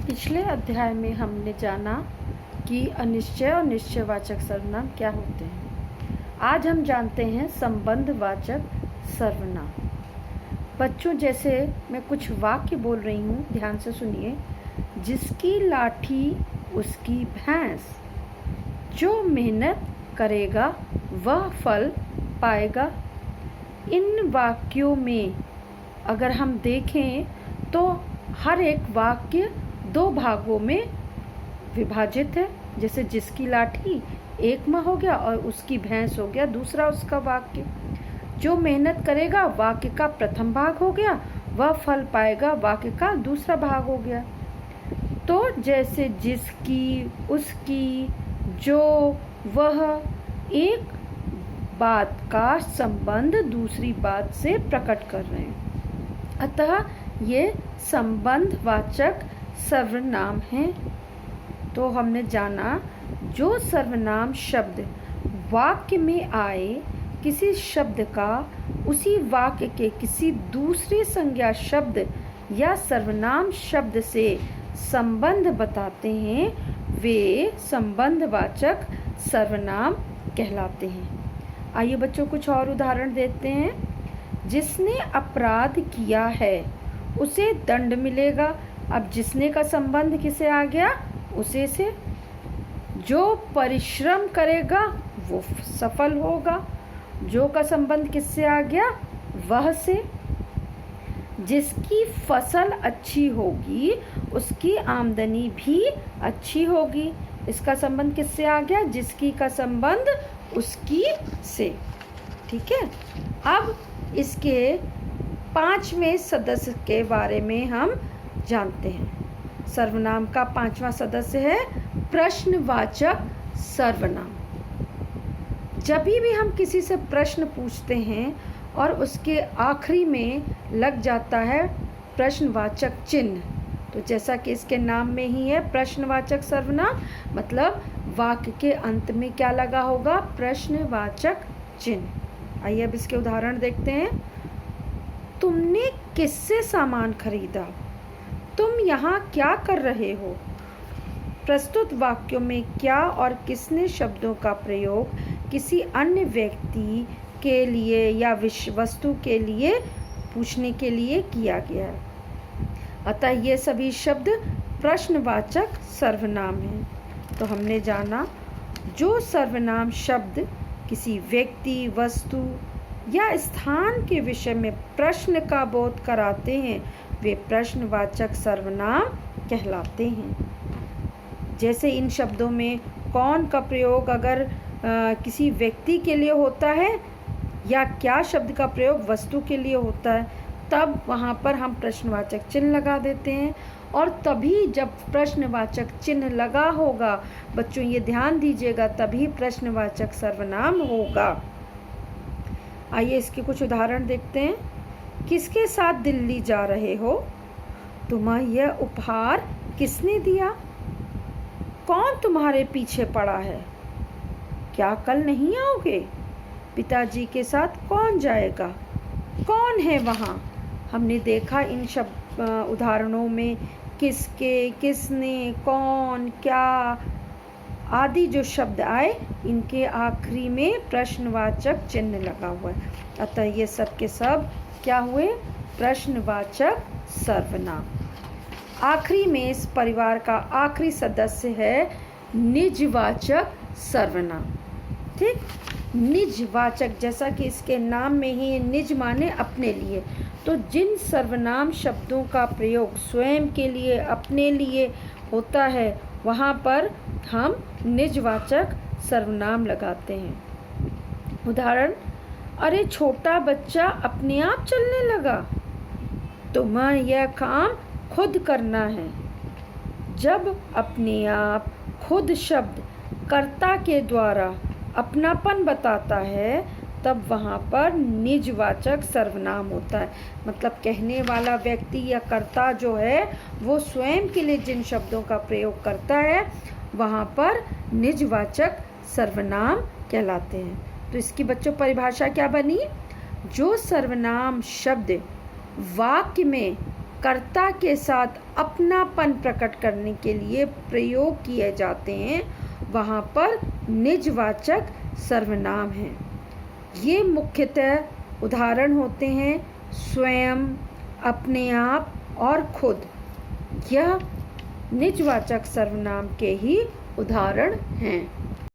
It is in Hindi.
पिछले अध्याय में हमने जाना कि अनिश्चय और निश्चयवाचक सर्वनाम क्या होते हैं। आज हम जानते हैं संबंधवाचक सर्वनाम। बच्चों, जैसे मैं कुछ वाक्य बोल रही हूँ, ध्यान से सुनिए। जिसकी लाठी उसकी भैंस, जो मेहनत करेगा वह फल पाएगा। इन वाक्यों में अगर हम देखें तो हर एक वाक्य दो भागों में विभाजित है। जैसे जिसकी लाठी एक में हो गया और उसकी भैंस हो गया दूसरा उसका वाक्य। जो मेहनत करेगा वाक्य का प्रथम भाग हो गया, वह फल पाएगा वाक्य का दूसरा भाग हो गया। तो जैसे जिसकी, उसकी, जो, वह एक बात का संबंध दूसरी बात से प्रकट कर रहे हैं, अतः ये संबंधवाचक सर्वनाम हैं। तो हमने जाना जो सर्वनाम शब्द वाक्य में आए, किसी शब्द का उसी वाक्य के किसी दूसरे संज्ञा शब्द या सर्वनाम शब्द से संबंध बताते हैं, वे संबंधवाचक सर्वनाम कहलाते हैं। आइए बच्चों कुछ और उदाहरण देते हैं। जिसने अपराध किया है उसे दंड मिलेगा। अब जिसने का संबंध किसे आ गया? उसे से। जो परिश्रम करेगा वो सफल होगा। जो का संबंध किससे आ गया? वह से। जिसकी फसल अच्छी होगी उसकी आमदनी भी अच्छी होगी। इसका संबंध किससे आ गया? जिसकी का संबंध उसकी से। ठीक है। अब इसके पांचवें सदस्य के बारे में हम जानते हैं। सर्वनाम का पांचवा सदस्य है प्रश्नवाचक सर्वनाम। जब भी हम किसी से प्रश्न पूछते हैं और उसके आखिरी में लग जाता है प्रश्नवाचक चिन्ह, तो जैसा कि इसके नाम में ही है प्रश्नवाचक सर्वनाम, मतलब वाक्य के अंत में क्या लगा होगा? प्रश्नवाचक चिन्ह। आइए अब इसके उदाहरण देखते हैं। तुमने किससे सामान खरीदा? तुम यहाँ क्या कर रहे हो? प्रस्तुत वाक्यों में क्या और किसने शब्दों का प्रयोग किसी अन्य व्यक्ति के लिए या वस्तु के लिए पूछने के लिए किया गया है, अतः ये सभी शब्द प्रश्नवाचक सर्वनाम हैं। तो हमने जाना जो सर्वनाम शब्द किसी व्यक्ति, वस्तु या स्थान के विषय में प्रश्न का बोध कराते हैं, वे प्रश्नवाचक सर्वनाम कहलाते हैं। जैसे इन शब्दों में कौन का प्रयोग अगर किसी व्यक्ति के लिए होता है या क्या शब्द का प्रयोग वस्तु के लिए होता है, तब वहाँ पर हम प्रश्नवाचक चिन्ह लगा देते हैं। और तभी जब प्रश्नवाचक चिन्ह लगा होगा, बच्चों ये ध्यान दीजिएगा, तभी प्रश्नवाचक सर्वनाम होगा। आइए इसके कुछ उदाहरण देखते हैं। किसके साथ दिल्ली जा रहे हो? तुम्हें यह उपहार किसने दिया? कौन तुम्हारे पीछे पड़ा है? क्या कल नहीं आओगे? पिताजी के साथ कौन जाएगा? कौन है वहाँ? हमने देखा इन उदाहरणों में किसके, किसने, कौन, क्या आदि जो शब्द आए, इनके आखिरी में प्रश्नवाचक चिन्ह लगा हुआ है, अतः ये सब के सब क्या हुए? प्रश्नवाचक सर्वनाम। आखिरी में इस परिवार का आखिरी सदस्य है निजवाचक सर्वनाम। ठीक, निजवाचक, जैसा कि इसके नाम में ही निज माने अपने लिए, तो जिन सर्वनाम शब्दों का प्रयोग स्वयं के लिए, अपने लिए होता है, वहाँ पर हम निजवाचक सर्वनाम लगाते हैं। उदाहरण, अरे छोटा बच्चा अपने आप चलने लगा। तुम्हें यह काम खुद करना है। जब अपने आप, खुद शब्द कर्ता के द्वारा अपनापन बताता है, तब वहाँ पर निजवाचक सर्वनाम होता है। मतलब कहने वाला व्यक्ति या कर्ता जो है वो स्वयं के लिए जिन शब्दों का प्रयोग करता है, वहाँ पर निजवाचक सर्वनाम कहलाते हैं। तो इसकी बच्चों परिभाषा क्या बनी? जो सर्वनाम शब्द वाक्य में कर्ता के साथ अपनापन प्रकट करने के लिए प्रयोग किए जाते हैं, वहाँ पर निजवाचक सर्वनाम हैं। ये मुख्यतः उदाहरण होते हैं स्वयं, अपने आप और खुद। यह निजवाचक सर्वनाम के ही उदाहरण हैं।